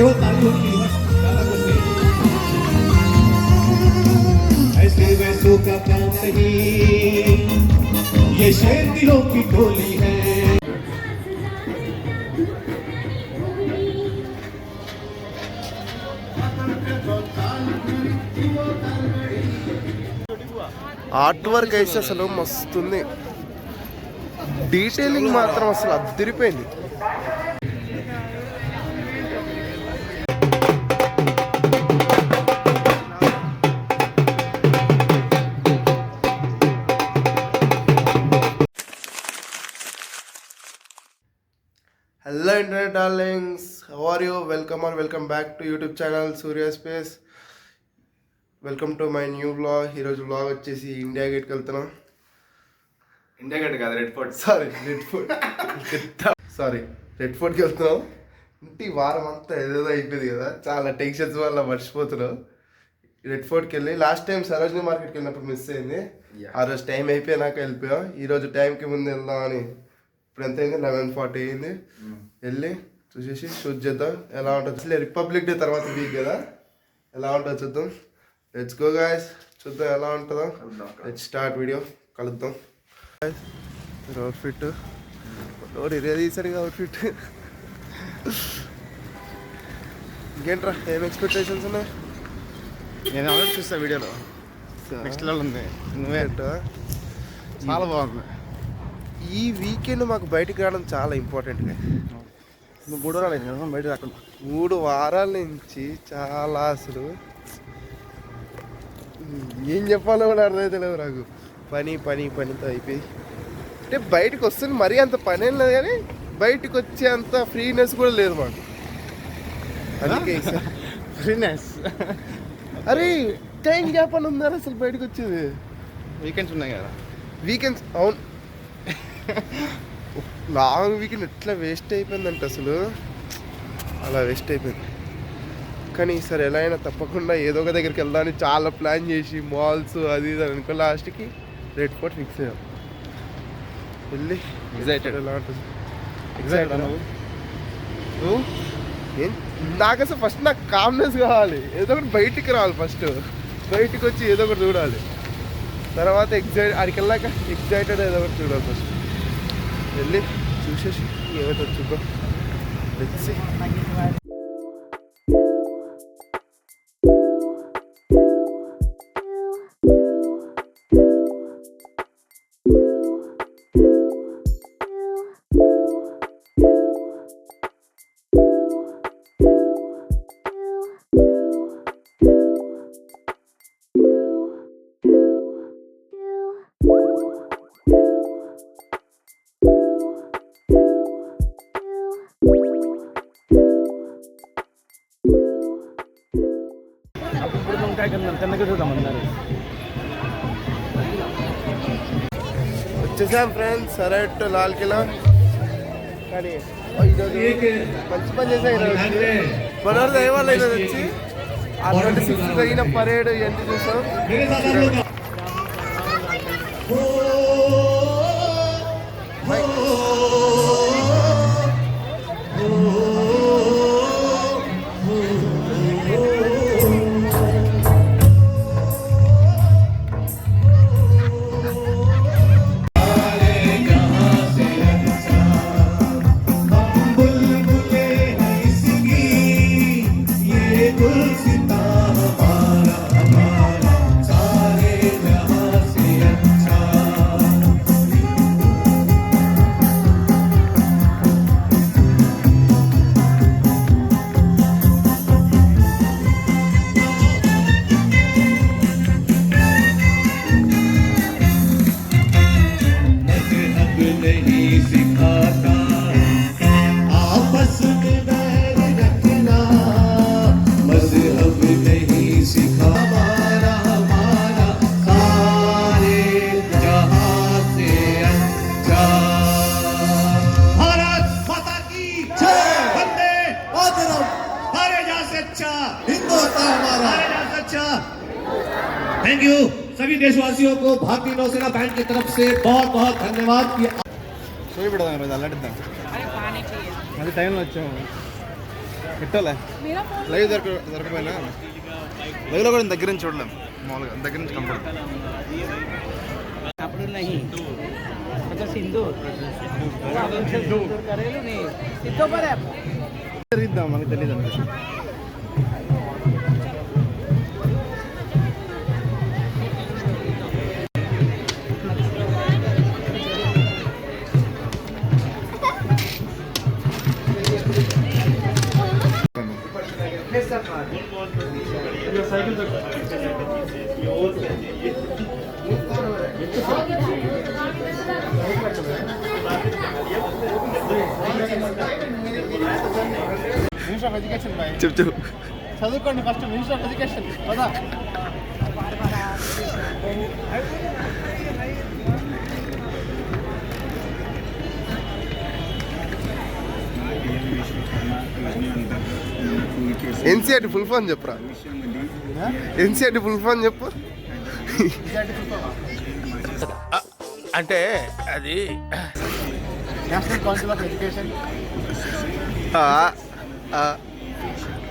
केवळ ताली होती बस, ज्यादा कुछ नहीं. ऐसे वैसों का काम नहीं, ये शेर दिलों की टोली है. ఆర్ట్ వర్క్ అయితే అసలు మస్తుంది, డీటెయిలింగ్ మాత్రం అసలు అద్దరిపోయింది. Hello internet darlings, how are you? Welcome back to YouTube channel Surya Space. Welcome to my new vlog. ఈరోజు వ్లాగ్ వచ్చేసి ఇండియా గేట్కి వెళ్తున్నాం. ఇండియా గేట్ కాదు, రెడ్ ఫోర్ట్. రెడ్ ఫోర్ట్కి వెళ్తున్నాం. ఇంటి వారం అంతా ఏదేదో అయిపోయింది కదా, చాలా టెన్షన్స్ వల్ల మర్చిపోతున్నాం. రెడ్ ఫోర్ట్కి వెళ్ళి లాస్ట్ టైం సరోజినీ మార్కెట్కి వెళ్ళినప్పుడు మిస్ అయింది. ఆ రోజు టైం అయిపోయినాక వెళ్ళిపోయాం. ఈరోజు టైంకి ముందు వెళ్దామని. ఇప్పుడు ఎంత అయింది? 11:40 అయింది. వెళ్ళి చూసేసి షూట్ చేద్దాం ఎలా ఉంటుంది. రిపబ్లిక్ డే తర్వాత వీక్ కదా, ఎలా ఉంటుందో చూద్దాం. లెట్స్ గో గాయ్స్, చూద్దాం ఎలా ఉంటుందో. Let's start video. కలుద్దాం. అవుట్ఫిట్ ఇరే తీసాడుగా అవుట్ఫిట్. ఇంకేంట్రా, ఏం ఎక్స్పెక్టేషన్స్ ఉన్నాయి? నేను ఆల్రెడీ చూస్తా వీడియోలో. నెక్స్ట్ లెవెల్ ఉంది. నువ్వేంటో చాలా బాగుంది. ఈ వీకెండ్ మాకు బయటకు రావడం చాలా ఇంపార్టెంట్గా. నువ్వు 3 వారాలు అయింది కదా బయట రాకుండా. 3 వారాల నుంచి చాలా అసలు ఏం చెప్పాలో కూడా అర్థమైతే లేవు నాకు. పనితో అయిపోయి అంటే బయటకు వస్తుంది. మరీ అంత పని ఏం లేదు, కానీ బయటకు వచ్చే అంత ఫ్రీనెస్ కూడా లేదు మాకు. అందుకే ఫ్రీనెస్. అరే టైం గ్యాప్ అని ఉందా అసలు బయటకు వచ్చేది? వీకెండ్స్ ఉన్నాయి కదా. వీకెండ్స్ అవును. లాంగ్ వీకెండ్ ఎట్లా వేస్ట్ అయిపోయిందంటే అసలు అలా వేస్ట్ అయిపోయింది. కానీ ఈసారి ఎలా అయినా తప్పకుండా ఏదో ఒక దగ్గరికి వెళ్దామని చాలా ప్లాన్ చేసి మాల్స్ అది ఇది అనుకో లాస్ట్కి రెడ్ ఫోర్ట్ ఫిక్స్ అయ్యాం. వెళ్ళి ఎగ్జైటెడ్. ఎలా ఉంటుంది? ఎగ్జైటెడ్ నువ్వు? ఏం నాకు అసలు ఫస్ట్ నాకు కామ్నెస్ కావాలి. ఏదో ఒకటి బయటికి రావాలి. ఫస్ట్ బయటికి వచ్చి ఏదో ఒకటి చూడాలి. తర్వాత అక్కడికి వెళ్ళాక ఎగ్జైటెడ్ ఏదో ఒకటి చూడాలి. ఫస్ట్ వెళ్ళి చూసేసి ఏమైతే చూద్దాం. తెచ్చి వచ్చేసాం ఫ్రెండ్స్ డైరెక్ట్ లాల్ కిలా. కానీ ఈరోజు మంచి పని చేసాం. మనోడు దయవాళ్ళు ఈరోజు వచ్చి ఆ 26 జరిగిన పరేడ్ ఇవన్నీ చూసాం. थैंक यू सभी देशवासियों को भारतीय नौसेना बैंड की तरफ से बहुत बहुत धन्यवाद किया. సోయి పెడదాం రోజు అల్లాడిద్దాం. అది టైంలో వచ్చాము. పెట్టాలే లైవ్ దొరకపోయినా లైవ్లో కూడా దగ్గర నుంచి చూడలేం మామూలుగా దగ్గర నుంచి కంఫర్ట్ कपड़े नहीं मतलब सिंदूर करेलू नहीं सिद्धो पर है తెలియద్దాం మనకు తెలియదు అంతే మినిస్టర్ ఆఫ్ ఎడ్యుకేషన్ బాయ్ చెప్పు చదువుకోండి ఫస్ట్ మినిస్టర్ ఆఫ్ ఎడ్యుకేషన్ పదా ఎన్సీఆర్టీ ఫుల్ ఫామ్ చెప్పురా ఎన్సీఆర్టీ ఫుల్ ఫామ్ చెప్పు అంటే అది national council of education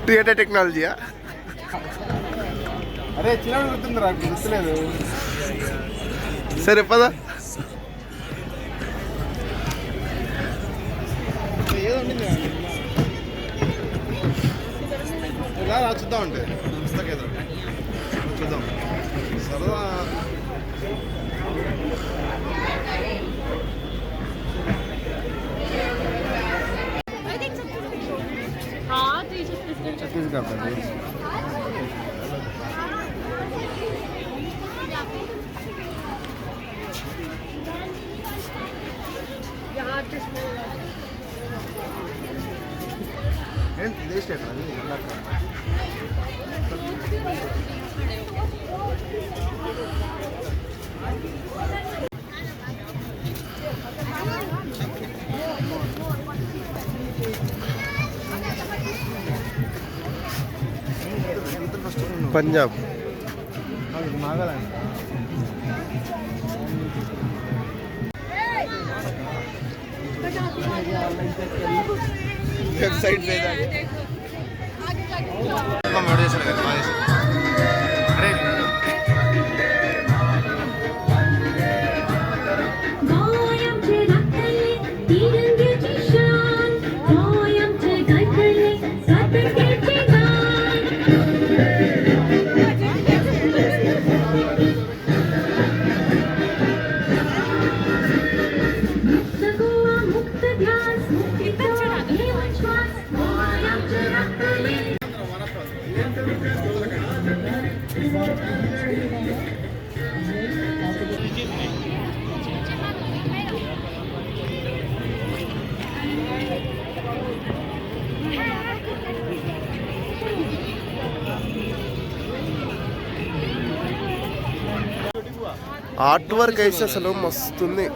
theatre టెక్నాలజీయా అరే చిన్న గుర్తుందిరా గుర్తులేదు సరే పదా ఏదో ఉండింది రా చూద్దాం అంటే పుస్తకేదో చూద్దాం సరదా ఛత్తీస్గఢ్ అండి ఏంటి ఇదే స్టేట్ అది పంజాబ్ నాగాలాండ్ వెబ్సైట్ చేశాడు కదా బాగా చేశాడు అరే ఆర్ట్ వర్క్ అయితే అసలు మస్తుంది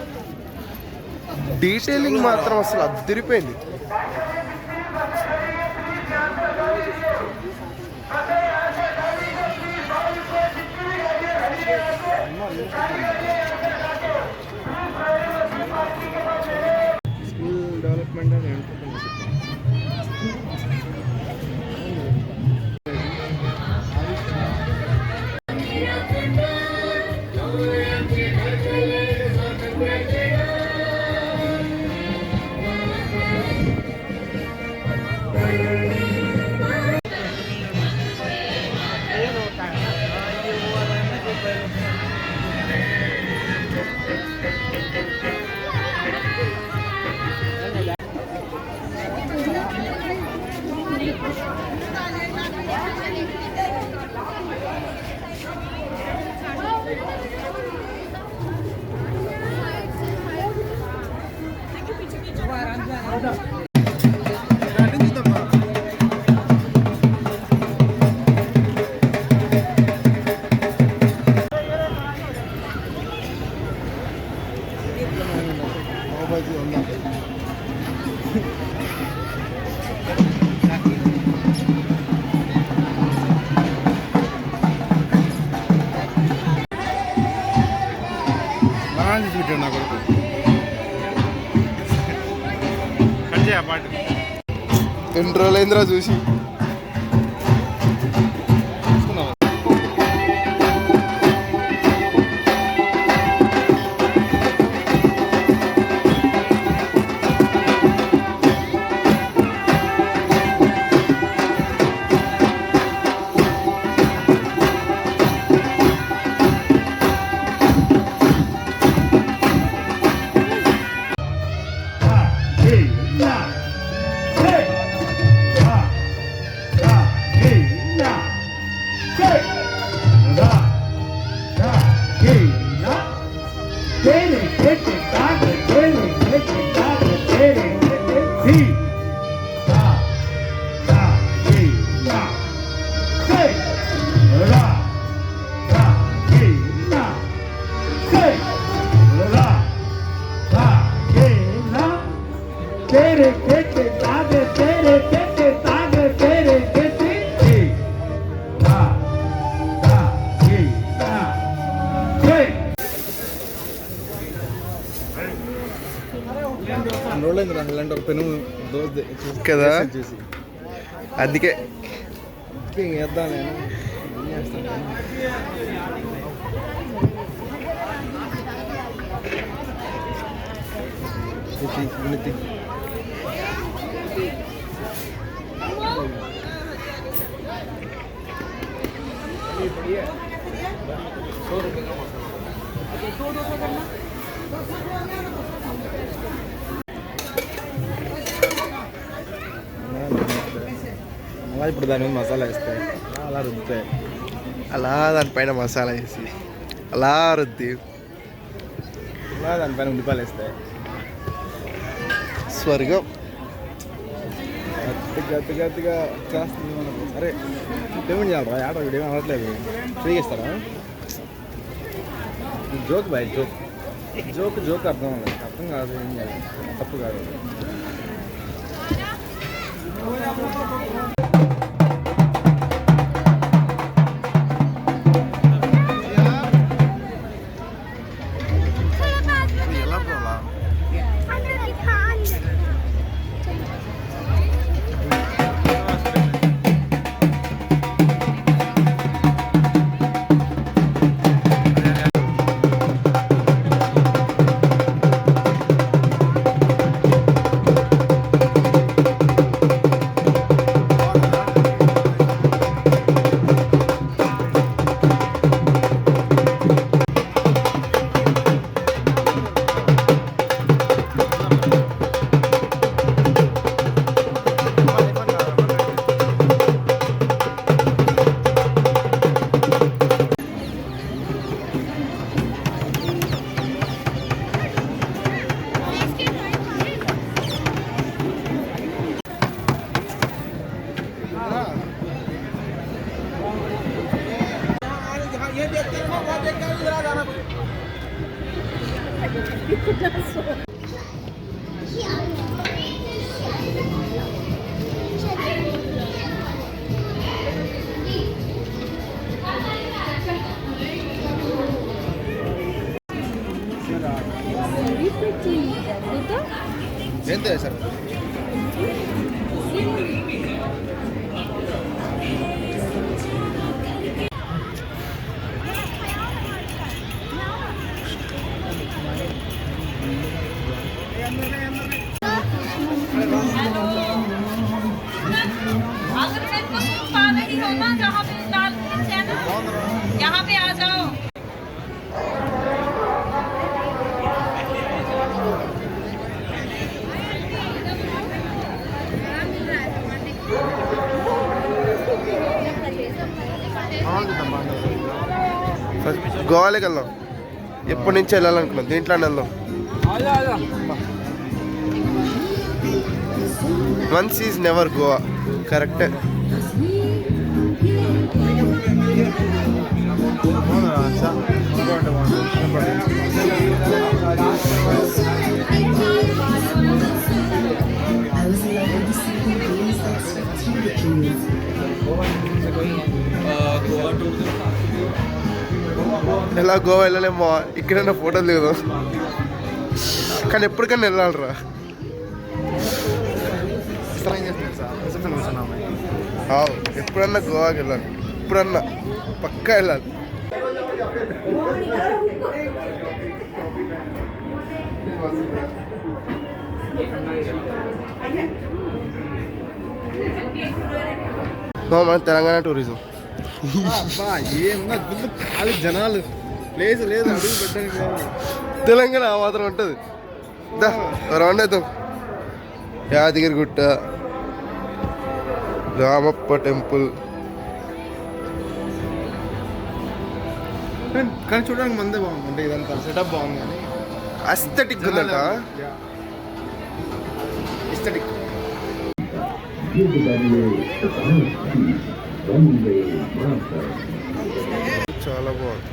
డీటెయిలింగ్ మాత్రం అసలు అద్దరిపోయింది స్కిల్ డెవలప్మెంట్ అని పెట్టాడు నా కొడుకు కట్ చేయ పాట 2 రోజులైందిరా చూసి. రోజులైంది ఇలాంటి ఒక పెను దోశ కదా అందుకే వేద్దాం నేను అలా ఇప్పుడు దాని మీద మసాలా వేస్తాయి అలా రుద్దుతాయి అలా దానిపైన మసాలా వేసి అలా రుద్ది అలా దానిపైన ఉల్లిపాయలు వేస్తాయి స్వర్గం. గట్టిగా చేస్తుంది మనకు. సరే పేమెంట్ చేయాలరా ఆట వీడియో అవ్వట్లేదు ఫ్రీగా ఇస్తారా? జోక్ బాయ్ జోక్ అర్థం కాదు ఏం చేయాలి తప్పు కాదు. ఎంత సార్? अगर मैं कुछ पा रही हो ना जहाँ पे लाल मिर्च है ना यहाँ पे आ जाओ. గోవాలోకి వెళ్దాం. ఎప్పటి నుంచి వెళ్ళాలనుకున్నాం దీంట్లోనే వెళ్దాం. Once is never Goa. కరెక్టే. ఎలా గోవా వెళ్ళలేమో ఇక్కడైనా ఫోటోలు దిగుదాం కానీ ఎప్పటికైనా వెళ్ళాలరా. ఎప్పుడన్నా గోవాకి వెళ్ళాలి, ఎప్పుడన్నా పక్కా వెళ్ళాలి. మన తెలంగాణ టూరిజం ఏమన్నా ఖాళీ జనాలు ప్లేస్ లేదు అడుగు పెట్టడానికి. తెలంగాణ ఆ మాత్రం ఉంటుంది. రౌండ్ అవుతాం. యాదగిరిగుట్ట, రామప్ప టెంపుల్. కానీ చూడడానికి మందే బాగుంది, అంటే ఇదంతా సెటప్ బాగుంది కానీ అస్థెటిక్ ఉందట. ఎస్థెటిక్. చాలా బాగుంది.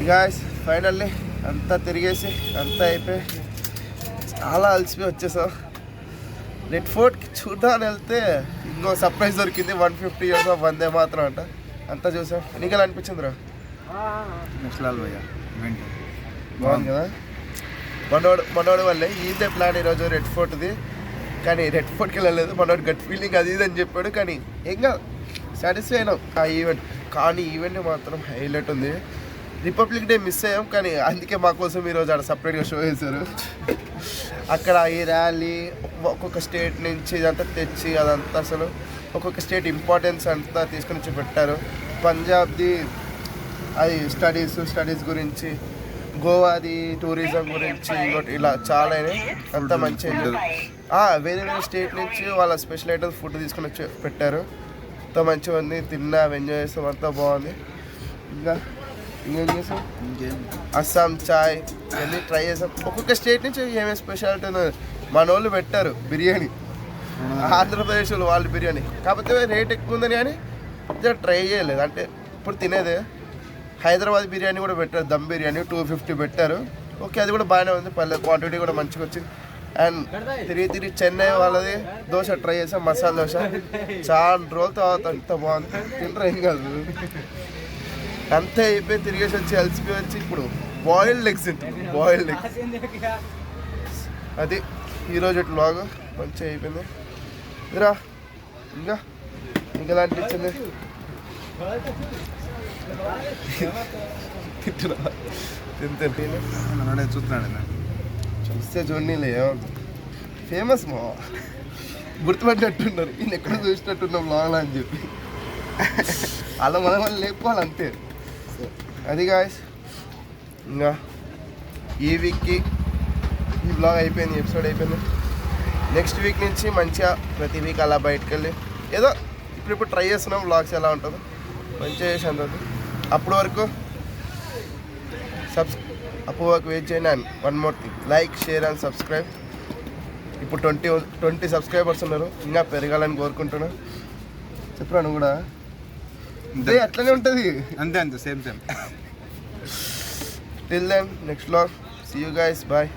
గాయ్స్ ఫైనల్లీ అంతా తిరిగేసి అంతా అయిపోయి చాలా అలసిపోయి వచ్చేసాం. రెడ్ ఫోర్ట్కి చూడడానికి వెళ్తే ఇంకో సర్ప్రైజ్ దొరికింది. 150 years ఆఫ్ వందే మాత్రం అంట. అంతా చూసాం. నీకు అనిపించింది రా? నెక్స్ట్ లెవెల్ భయ్యా ఈవెంట్ బాగుంది కదా. మనోడి వల్లే ఈదే ప్లాన్ ఈరోజు రెడ్ ఫోర్ట్ది. కానీ రెడ్ ఫోర్ట్కి వెళ్ళలేదు. మనోడు గట్ ఫీలింగ్ అది ఇది అని చెప్పాడు. కానీ ఇంకా సాటిస్ఫై అయినాం ఆ ఈవెంట్. కానీ ఈవెంట్ మాత్రం హైలైట్ ఉంది. రిపబ్లిక్ డే మిస్ అయ్యాం, కానీ అందుకే మా కోసం ఈరోజు అక్కడ సపరేట్గా షో చేశారు. అక్కడ ఈ ర్యాలీ ఒక్కొక్క స్టేట్ నుంచి ఇదంతా తెచ్చి అదంతా అసలు ఒక్కొక్క స్టేట్ ఇంపార్టెన్స్ అంతా తీసుకొని వచ్చి పెట్టారు. పంజాబ్ది అది స్టడీస్ గురించి, గోవాది టూరిజం గురించి, ఇంకోటి ఇలా చాలా అంతా మంచిగా వేరే వేరే స్టేట్ నుంచి వాళ్ళ స్పెషల్ ఐటమ్స్ ఫుడ్ తీసుకొని వచ్చి పెట్టారు. అంతా మంచిగా ఉంది. తిన్నాం, ఎంజాయ్ చేస్తాం, అంతా బాగుంది. ఇంకా ఇంకేం చేసాం? అస్సాం చాయ్ ఇవన్నీ ట్రై చేసాం. ఒక్కొక్క స్టేట్ నుంచి ఏమేమి స్పెషాలిటీ ఉన్నది. మన వాళ్ళు పెట్టారు బిర్యానీ, ఆంధ్రప్రదేశ్ వాళ్ళు బిర్యానీ. కాకపోతే రేట్ ఎక్కువ ఉందని కానీ ట్రై చేయలేదు. అంటే ఇప్పుడు తినేదే. హైదరాబాద్ బిర్యానీ కూడా పెట్టారు, దమ్ బిర్యానీ 250 పెట్టారు. ఓకే, అది కూడా బాగానే ఉంది. పర్లేదు, క్వాంటిటీ కూడా మంచిగా వచ్చింది. అండ్ తిరిగి చెన్నై వాళ్ళది దోశ ట్రై చేసాం, మసాలా దోశ. చాలా రోజుల తర్వాత అంత బాగుంది. తింటారు ఏం కాదు. అంతే అయిపోయి తిరిగేసి వచ్చి అలసిపోయి వచ్చి ఇప్పుడు బాయిల్డ్ ఎగ్స్ తింటాం. బాయిల్డ్ ఎగ్స్ అది ఈరోజు వ్లాగ్ మంచిగా అయిపోయింది. ఇరా ఇంకా ఎలా అనిపించింది? తింటే చూస్తున్నాడు చూస్తే చూడలే ఫేమస్ మా గుర్తుపట్టినట్టున్నారు. ఈయన ఎక్కడ చూసినట్టున్నాం వ్లాగ్లో అని చెప్పి అలా మనం లేపుకోవాలి అంతే. అది గాయ్స్, ఇంకా ఈ వీక్కి ఈ బ్లాగ్ అయిపోయింది, ఎపిసోడ్ అయిపోయింది. నెక్స్ట్ వీక్ నుంచి మంచిగా ప్రతి వీక్ అలా బయటకు వెళ్ళి ఏదో ఇప్పుడు ట్రై చేస్తున్నాం బ్లాగ్స్ ఎలా ఉంటుందో మంచిగా చేసి అంటుంది. అప్పటి వరకు వెయిట్ చేయండి. And one more thing, like, share and subscribe. ఇప్పుడు 20 సబ్స్క్రైబర్స్ ఉన్నారు. ఇంకా పెరగాలని కోరుకుంటున్నా. చెప్పరా నువ్వు కూడా? అట్లనే ఉంటుంది అంతే same till then next vlog. See you guys, bye.